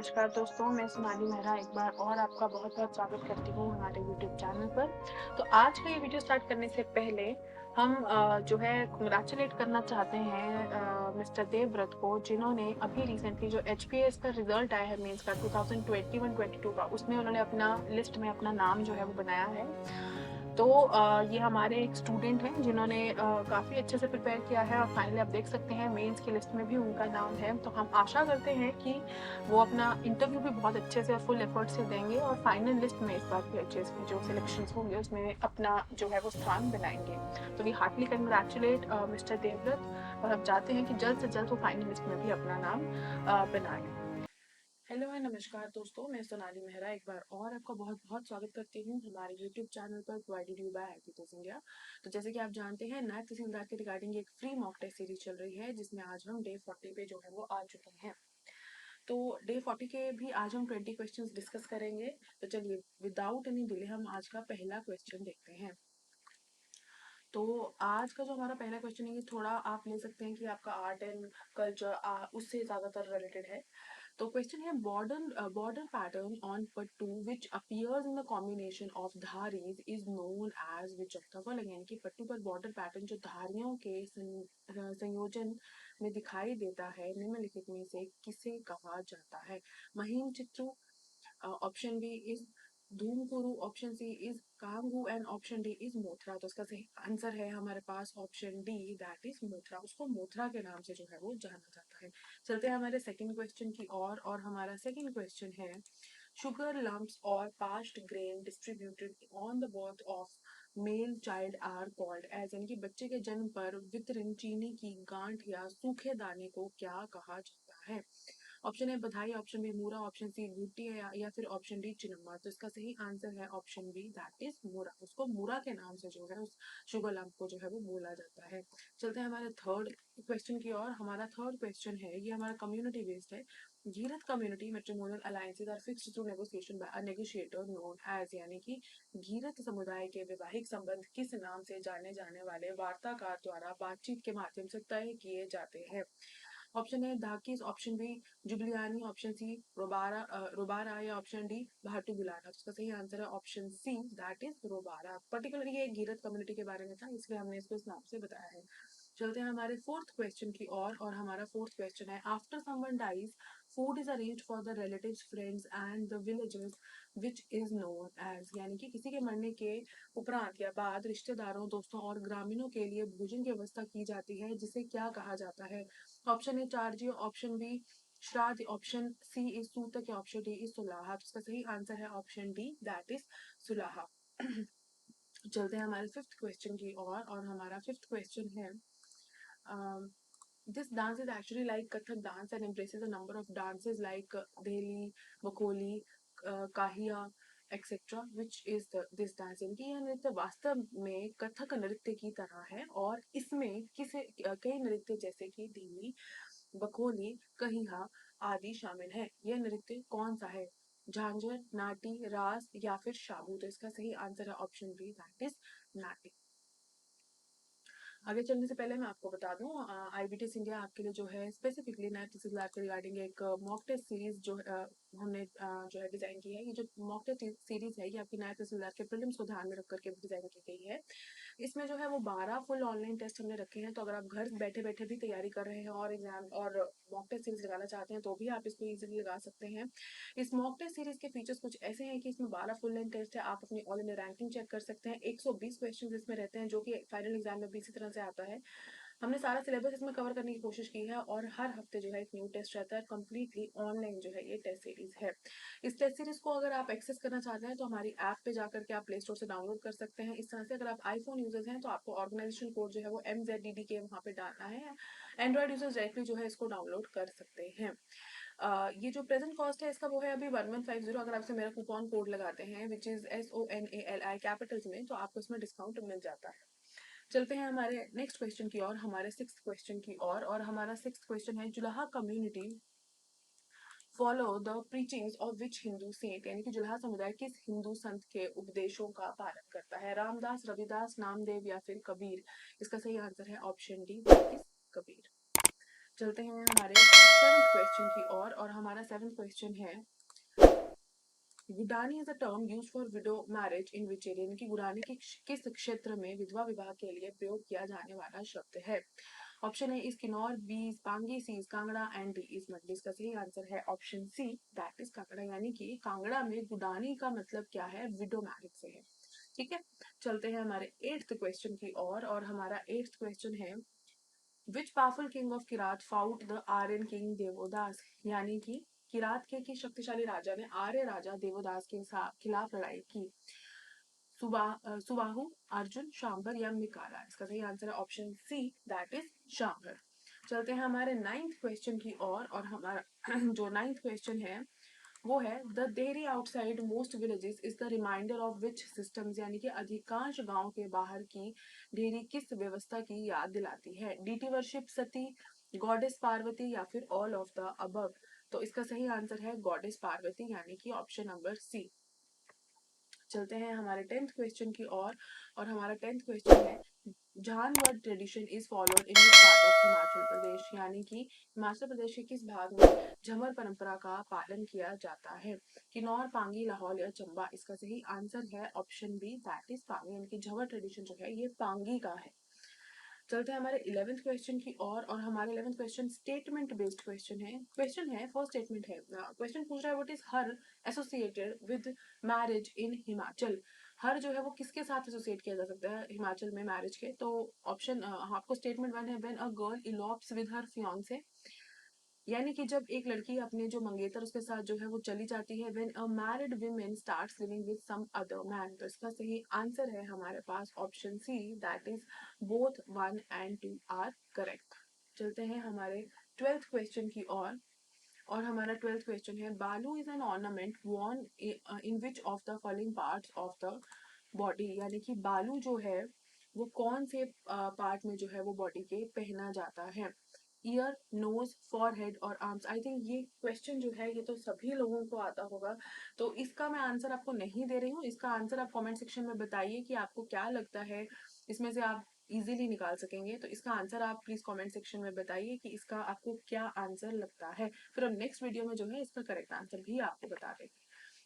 नमस्कार दोस्तों, मैं सोनाली मेहरा एक बार और आपका बहुत-बहुत स्वागत करती हूँ हमारे यूट्यूब चैनल पर। तो आज का ये वीडियो स्टार्ट करने से पहले हम जो है कांग्रेचुलेट करना चाहते हैं मिस्टर देवव्रत को, जिन्होंने अभी रिसेंटली जो एचपीएस का रिजल्ट आया है मेंस का 2021-22 का, उसमें उन्होंने अपना लिस्ट में अपना नाम जो है वो बनाया है। तो ये हमारे एक स्टूडेंट हैं जिन्होंने काफ़ी अच्छे से प्रिपेयर किया है और फाइनली आप देख सकते हैं मेंस की लिस्ट में भी उनका नाम है। तो हम आशा करते हैं कि वो अपना इंटरव्यू भी बहुत अच्छे से और फुल एफर्ट से देंगे और फाइनल लिस्ट में इस बार की एचएस की जो सिलेक्शंस होंगे उसमें अपना जो है वो स्थान बनाएंगे। तो we heartily congratulate mister Devvrat और हम चाहते हैं कि जल्द से जल्द वो फाइनल लिस्ट में भी अपना नाम बनाएं। हेलो एंड नमस्कार दोस्तों, मैं सोनाली मेहरा एक बार और आपका बहुत-बहुत स्वागत करती हूँ हमारे यूट्यूब चैनल पर provided you by IBPS India. तो जैसे कि आप जानते हैं नायब तहसीलदार के रिगार्डिंग एक फ्री मॉक टेस्ट सीरीज चल रही है, जिसमें आज हम डे 40 पे जो है वो आ चुके हैं। तो डे 40 के भी आज हम 20 क्वेश्चंस डिस्कस करेंगे। तो चलिए विदाउट एनी डिले हम आज का पहला क्वेश्चन देखते हैं। तो आज का जो हमारा पहला क्वेश्चन है, ये थोड़ा आप ले सकते हैं कि आपका आर्ट एंड कल्चर उससे ज़्यादातर रिलेटेड है। तो क्वेश्चन है border pattern on pattu which appears in the combination of धारीज is known as which of the following, यानी कि पट्टू पर बॉर्डर पैटर्न जो धारियों के संयोजन में दिखाई देता है निम्नलिखित में से किसे कहा जाता है। महीन चित्रू, ऑप्शन बी इज धूमकुरु, ऑप्शन सी इज कांगू एंड ऑप्शन डी इज मोथरा। तो इसका सही आंसर है हमारे पास ऑप्शन डी, दैट इज मोथरा। उसको मोथरा के नाम से जो है वो जाना जाता है। चलते हैं हमारे सेकंड क्वेश्चन की और हमारा सेकंड क्वेश्चन है शुगर लम्प्स और past grain distributed on the birth of male child are called as, यानी कि बच्चे के जन्म पर वितरण चीनी की गांठ या सूखे दाने को क्या कहा जाता है। ऑप्शन है बधाई, ऑप्शन बी मूरा, ऑप्शन सी भुट्टी है या फिर ऑप्शन डी चिनम्मा। तो इसका सही आंसर है ऑप्शन बी, दैट इज मूरा। उसको मूरा के नाम से जो है उस शुगर लम्प को जो है वो बोला जाता है। चलते हैं हमारे थर्ड क्वेश्चन की ओर। हमारा थर्ड क्वेश्चन है, ये हमारा कम्युनिटी बेस्ड है। Ghirath community matrimonial alliances are fixed through negotiation by a negotiator known as, यानी कि घीरथ समुदाय के वैवाहिक संबंध किस नाम से जाने जाने वाले वार्ताकार द्वारा बातचीत के माध्यम से तय किए जाते हैं। ऑप्शन ए धाकिस, ऑप्शन बी जुबलियानी, ऑप्शन सी रोबारा या ऑप्शन डी भाटू बुलाना। तो इसका सही आंसर है ऑप्शन सी, दैट इज रोबारा। पर्टिकुलरली ये घीरथ कम्युनिटी के बारे में था, इसलिए हमने इसको इस नाम से बताया है। चलते हैं हमारे फोर्थ क्वेश्चन की और हमारा फोर्थ क्वेश्चन है after someone dies food is arranged for the relatives friends and the villagers which is known as, यानी कि किसी के मरने के उपरांत या बाद रिश्तेदारों दोस्तों और ग्रामीणों के लिए भोजन की व्यवस्था की जाती है, जिसे क्या कहा जाता है। ऑप्शन ए चार्जी, ऑप्शन बी श्राद्ध, ऑप्शन सी इज सूतक या ऑप्शन डी इज सुलाहा। तो इसका सही आंसर है ऑप्शन डी, दैट इज सुलाहा। चलते हैं हमारे फिफ्थ क्वेश्चन की और हमारा फिफ्थ क्वेश्चन है this dance is actually like Kathak dance and embraces a number of dances like Dehli, Bakoli, Kahiya, etc. Which is this dance, यानी कि यह नृत्य वास्तव में कथक नृत्य की तरह है और इसमें कई नृत्य जैसे कि दिल्ली, बकोली, कहिया आदि शामिल है। यह नृत्य कौन सा है? झांझर, नाटी, रास या फिर शाबू। तो इसका सही आंसर है ऑप्शन बी, दैट इज नाटी। आगे चलने से पहले मैं आपको बता दूं आईबीटीएस इंडिया आपके लिए जो है स्पेसिफिकली नायब तहसीलदार के रिगार्डिंग एक मॉक टेस्ट सीरीज जो हमने जो है डिजाइन की है। ये जो मॉक टेस्ट सीरीज है ये आपकी नायब तहसीलदार के प्रीलिम्स को ध्यान में रख करके डिजाइन की गई है। इसमें जो है वो 12 फुल ऑनलाइन टेस्ट हमने रखे हैं। तो अगर आप घर बैठे बैठे भी तैयारी कर रहे हैं और एग्जाम और मॉक टेस्ट सीरीज लगाना चाहते हैं तो भी आप इसको इजीली लगा सकते हैं। इस मॉक टेस्ट सीरीज के फीचर्स कुछ ऐसे हैं कि इसमें 12 फुल लेंथ टेस्ट है, आप अपनी ऑल इंडिया रैंकिंग चेक कर सकते हैं। 120 क्वेश्चन इसमें रहते हैं जो कि फाइनल एग्जाम में भी इसी तरह से आता है। हमने सारा सिलेबस इसमें कवर करने की कोशिश की है और हर हफ्ते जो है एक न्यू टेस्ट रहता है। कंप्लीटली ऑनलाइन जो है ये टेस्ट सीरीज है। इस टेस्ट सीरीज को अगर आप एक्सेस करना चाहते हैं तो हमारी ऐप पे जाकर के आप प्ले स्टोर से डाउनलोड कर सकते हैं। इस तरह से अगर आप आईफोन यूजर्स हैं तो आपको ऑर्गेनाइजेशन कोड जो है वो MZDD के वहाँ पे डालना है। एंड्रॉइड यूजर्स डायरेक्टली जो है इसको डाउनलोड कर सकते हैं। ये जो प्रेजेंट कॉस्ट है इसका वो है अभी 1150। अगर आपसे मेरा कूपन कोड लगाते हैं विच इज SONALI कैपिटल्स में तो आपको इसमें डिस्काउंट मिल जाता है। चलते हैं हमारे नेक्स्ट क्वेश्चन की हमारे सिक्स्थ क्वेश्चन की और हमारा सिक्स्थ क्वेश्चन है जुलाहा community follow the preachings of which Hindu saint, यानी कि जुलाहा समुदाय किस हिंदू संत के उपदेशों का पालन करता है। रामदास, रविदास, नामदेव या फिर कबीर। इसका सही आंसर है option D, that is Kabir. चलते हैं हमारे 7th क्वेश्चन की ओर और हमारा 7th क्वेश्चन है गुडानी is a term use for widow marriage in which area, यानी कि गुडानी के किस क्षेत्र में विधवा विवाह के लिए प्रयोग किया जाने वाला शब्द है। Option A is Kinnaur, B is Pangi, C is Kangra and D is Mandi. इसका सही आंसर है option C, that is Kangra, यानी कि कांगड़ा में गुडानी का मतलब क्या है, विडो मैरिज से है। ठीक है, चलते हैं हमारे 8th क्वेश्चन की ओर और हमारा 8th क्वेश्चन है which powerful king of Kirat fought the Aryan king Devodas, यानी कि किरात के किस शक्तिशाली राजा ने आर्य राजा देवोदास के खिलाफ लड़ाई की। सुबाहु, अर्जुन, शांबर या मिकारा। इसका सही आंसर है ऑप्शन सी, दैट इज शांबर। चलते हैं हमारे 9th क्वेश्चन की ओर और हमारा जो 9th क्वेश्चन है वो है द देहरी outside most villages is the reminder of which systems, यानी कि अधिकांश गांव के बाहर की डेयरी किस व्यवस्था की याद दिलाती है। डीटी वर्शिप, सती, गॉडेस पार्वती या फिर ऑल ऑफ द अबव। तो इसका सही आंसर है गॉडेस पार्वती, यानी कि ऑप्शन नंबर सी। चलते हैं हमारे 10th क्वेश्चन की ओर और हमारा 10th क्वेश्चन है जानवर tradition is followed in which part of Himachal Pradesh, यानी कि हिमाचल प्रदेश के किस भाग में झमर परंपरा का पालन किया जाता है। किन्नौर, पांगी, लाहौल या चंबा। इसका सही आंसर है option B, that is Pangi, यानी कि झमर ट्रेडिशन जो है ये पांगी का है। चलते हैं हमारे 11th क्वेश्चन की और हमारे 11th question statement based question है फर्स्ट स्टेटमेंट है। क्वेश्चन पूछ रहा है व्हाट इज हर associated with marriage in Himachal. हर जो है वो किसके साथ एसोसिएट किया जा सकता है हिमाचल में मैरिज के। तो ऑप्शन आपको स्टेटमेंट वन है when a girl elopes with her fiance, यानी कि जब एक लड़की अपने जो मंगेतर उसके साथ जो है वो चली जाती है। When a married woman starts living with some other man. तो इसका सही आंसर है हमारे पास option C, that is both 1 and 2 are correct. चलते हैं हमारे 12th क्वेश्चन की और हमारा 12th क्वेश्चन है बालू is an ornament worn in which of the following parts of the body, यानी कि बालू जो है वो कौन से पार्ट में जो है वो बॉडी के पहना जाता है। ईयर, नोज, फॉरहेड और आर्म्स। आई थिंक ये क्वेश्चन जो है ये तो सभी लोगों को आता होगा, तो इसका मैं आंसर आपको नहीं दे रही हूँ। इसका आंसर आप कमेंट सेक्शन में बताइए कि आपको क्या लगता है इसमें से आप इजीली निकाल सकेंगे। तो इसका आंसर आप प्लीज कमेंट सेक्शन में बताइए कि इसका आपको क्या आंसर लगता है, फिर हम नेक्स्ट वीडियो में जो है इसका करेक्ट आंसर भी आपको बता देंगे।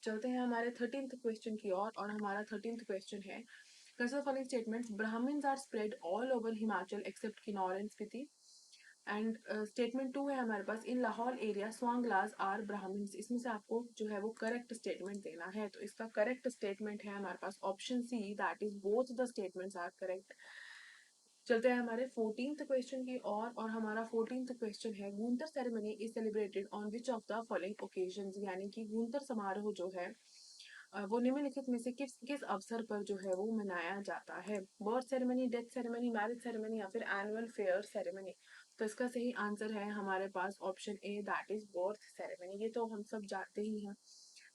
चलते हैं हमारे 13th क्वेश्चन की और हमारा 13th क्वेश्चन है Consider the following statements. Brahmins are spread all over Himachal except Kinnaur and Spiti. And statement two है हमारे पास in Lahaul area Swanglas are Brahmins. इसमें से आपको जो है वो करेक्ट स्टेटमेंट देना है। तो इसका करेक्ट स्टेटमेंट है हमारे पास option C, that is both the statements are correct. चलते हैं हमारे 14th क्वेश्चन की और हमारा 14th क्वेश्चन है गूंतर ceremony is celebrated on which of the following occasions, यानी कि गूंतर समारोह जो है वो निम्नलिखित में से किस किस अवसर पर जो है वो मनाया जाता है। Birth ceremony, death ceremony, marriage ceremony या फिर एनुअल फेयर सेरेमनी। तो इसका सही आंसर है हमारे पास option A, that is birth ceremony. ये तो हम सब जानते ही हैं।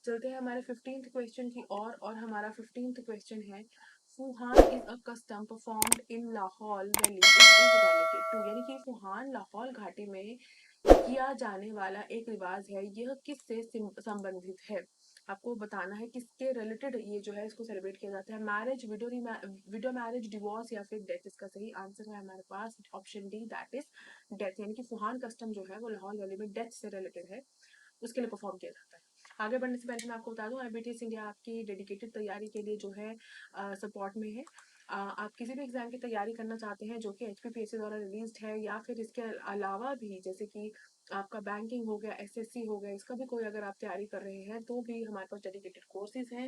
चलते हैं हमारे 15th क्वेश्चन की और हमारा 15th क्वेश्चन है फुहान is a custom performed in Lahaul valley is related to, यानी कि फुहान लाहौल घाटी में किया जाने वाला एक रिवाज है, यह किससे संबंधित है। आपको बताना है किसके रिलेटेड ये जो है इसको सेलिब्रेट किया जाता है। मैरिज, विडो मैरिज, डिवोर्स या फिर डेथ। इसका सही आंसर है हमारे पास option D, that is death, यानी कि फुहान कस्टम जो है वो लाहौल वैली में डेथ से रिलेटेड है, उसके लिए परफॉर्म किया जाता है। आगे बढ़ने से पहले मैं आपको बता दूं IBTS इंडिया आपकी डेडिकेटेड तैयारी के लिए जो है सपोर्ट में है। आप किसी भी एग्जाम की तैयारी करना चाहते हैं जो कि HPPSC द्वारा रिलीज्ड है या फिर इसके अलावा भी जैसे कि आपका बैंकिंग हो गया, SSC हो गया, इसका भी कोई अगर आप तैयारी कर रहे हैं तो भी हमारे पास डेडिकेटेड कोर्सेज हैं।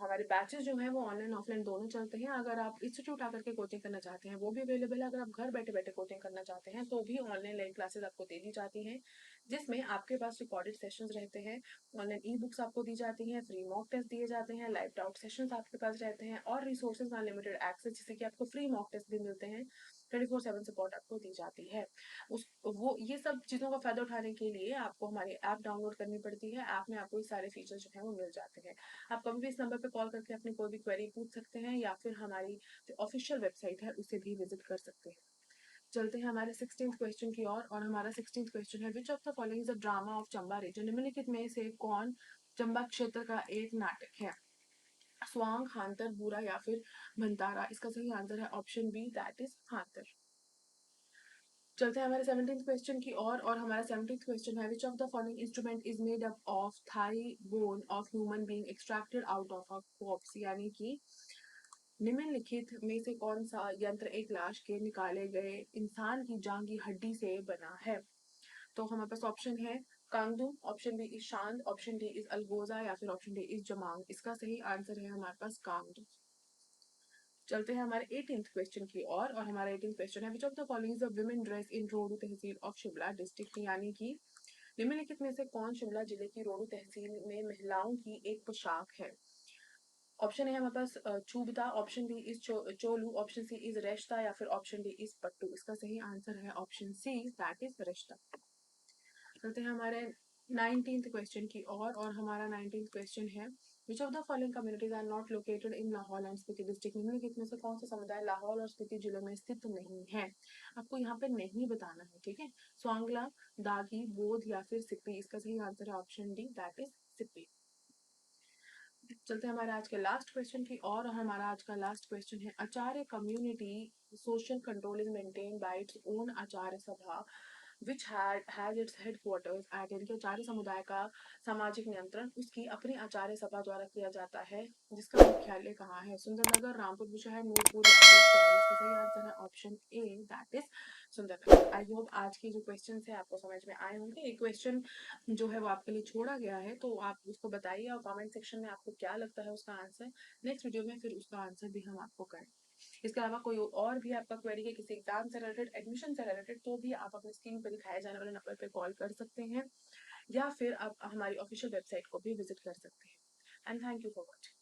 हमारे बैचेस जो हैं वो ऑनलाइन ऑफलाइन दोनों चलते हैं। अगर आप इंस्टीट्यूट आकर के कोचिंग करना चाहते हैं वो भी अवेलेबल है। अगर आप घर बैठे बैठे कोचिंग करना चाहते हैं तो भी ऑनलाइन लाइव क्लासेस आपको दे दी जाती हैं, जिसमें आपके पास रिकॉर्डेड सेशंस रहते हैं, ऑनलाइन ई बुक्स आपको दी जाती हैं, फ्री मॉक टेस्ट दिए जाते हैं, लाइव डाउट सेशंस आपके पास रहते हैं और रिसोर्सेज अनलिमिटेड एक्सेस, जैसे कि आपको फ्री मॉक टेस्ट भी मिलते हैं, 24/7 सपोर्ट आपको दी जाती है। उस वो ये सब चीज़ों का फायदा उठाने के लिए आपको हमारी ऐप डाउनलोड करनी पड़ती है। ऐप में आपको ये सारे फीचर्स जो है वो मिल जाते हैं। आप कभी भी इस नंबर पे कॉल करके अपनी कोई भी क्वेरी पूछ सकते हैं या फिर हमारी जो ऑफिशियल वेबसाइट है उसे भी विजिट कर सकते हैं। चलते हैं हमारे 16th क्वेश्चन की और हमारा 16th क्वेश्चन है which of the following is a drama of Chamba region, निम्नलिखित में से कौन चंबा क्षेत्र का एक नाटक है। स्वांग, हांतर, बुरा या फिर भंतारा। इसका सही आंसर है ऑप्शन बी, दैट इज हांतर। चलते हैं हमारे 17th क्वेश्चन की और हमारा 17th क्वेश्चन है, which of the following instrument is made up of thigh bone of human being extracted out of a corps, यानी कि निम्नलिखित में से कौन सा यंत्र एक लाश के निकाले गए इंसान की जांग की हड्डी से बना है। तो हमारे पास ऑप्शन है कांगडू, ऑप्शन बी इज शांत, ऑप्शन डी इज अलगोजा या फिर ऑप्शन डी इज जमांग। इसका सही आंसर है हमारे पास कांगडू। चलते हैं हमारे 18th क्वेश्चन की और हमारा 18th क्वेश्चन है, which of the following the women dress in Rohru tehsil of Shimla district, यानी कि निम्नलिखित में से कौन शिमला जिले की रोडू तहसील में महिलाओं की एक पोशाक है। ऑप्शन है हमारे पास चूबता, ऑप्शन बी इज चोलू, ऑप्शन सी इज रेश्ता या फिर ऑप्शन डी इज पट्टू। इसका सही आंसर है ऑप्शन सी, दैट इज रेश्ता। चलते हैं हमारे 19th क्वेश्चन की और हमारा 19th क्वेश्चन है, which of the following communities are not located in Lahaul and Spiti district, निम्नलिखित में से कौन सा समुदाय लाहौल और स्पीति जिलों में स्थित नहीं है। आपको यहाँ पे नहीं बताना है, ठीक है। स्वांगला, दागी, बोध या फिर सिप्पी। इसका सही आंसर है option D, that is Sippy. चलते हैं हमारे आज के लास्ट क्वेश्चन की और हमारा आज का लास्ट क्वेश्चन है, Acharya community social control is maintain by its own Acharya Sabha which has its headquarters at, यानी कि आचार्य समुदाय का सामाजिक नियंत्रण उसकी अपनी आचार्य सभा द्वारा किया जाता है, जिसका मुख्यालय कहाँ है। सुंदरनगर, रामपुर बुशहर, नूरपुर या फिर शहर। इसका सही आंसर है option A, that is Sundernagar. I hope आज के जो क्वेश्चन है आपको समझ में आए होंगे। एक क्वेश्चन जो है वो आपके लिए छोड़ा गया है, तो आप उसको बताइए और कमेंट सेक्शन में आपको क्या लगता है उसका आंसर। नेक्स्ट वीडियो में फिर उसका आंसर भी हम आपको करें। इसके अलावा कोई और भी आपका क्वेरी है किसी एग्जाम से रिलेटेड, एडमिशन से रिलेटेड, तो भी आप अपने स्क्रीन पर दिखाए जाने वाले नंबर पे कॉल कर सकते हैं या फिर आप हमारी ऑफिशियल वेबसाइट को भी विजिट कर सकते हैं। And thank you for watching.